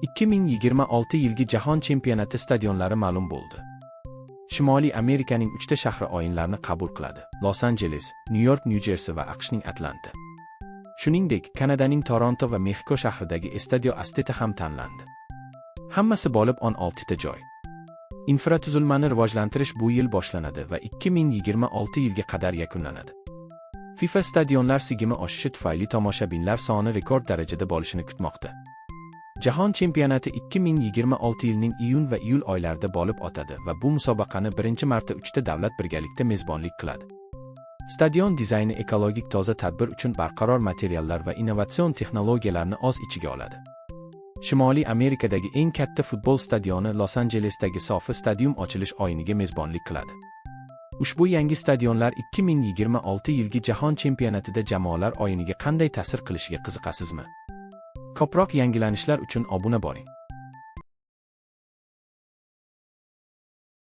2026 yilgi Jahon chempionati stadionlari ma'lum bo'ldi. Shimoliy Amerikaning 3 ta shahri o'yinlarni qabul qiladi: Los-Anjeles, Nyu-York, Nyu-Jersi va AQShning Atlanta. Shuningdek, Kanadaning Toronto va Mexiko shahridagi Estadio Azteca ham tanlandi. Hammasi bo'lib 16 ta joy. Infratuzilmani rivojlantirish bu yil boshlanadi va 2026 yilga qadar yakunlanadi. FIFA stadionlar sig'imi oshishi tufayli tomoshabinlar soni rekord darajada bo'lishini kutmoqda. Jahon chempionati 2026 yilning iyun va iyul oylarida bo'lib o'tadi va bu musobaqani birinchi marta 3 ta davlat birgalikda mezbonlik qiladi. Stadion dizayni ekologik toza tadbir uchun barqaror materiallar va innovatsion texnologiyalarni o'z ichiga oladi. Shimoliy Amerikadagi eng katta futbol stadioni Los-Anjelesdagi Sofi Stadium ochilish o'yiniga mezbonlik qiladi. Ushbu yangi stadionlar 2026 yilgi Jahon chempionatida jamoalar o'yiniga qanday ta'sir qilishiga qiziqasizmi? Ko'proq yangilanishlar uchun obuna bo'ling.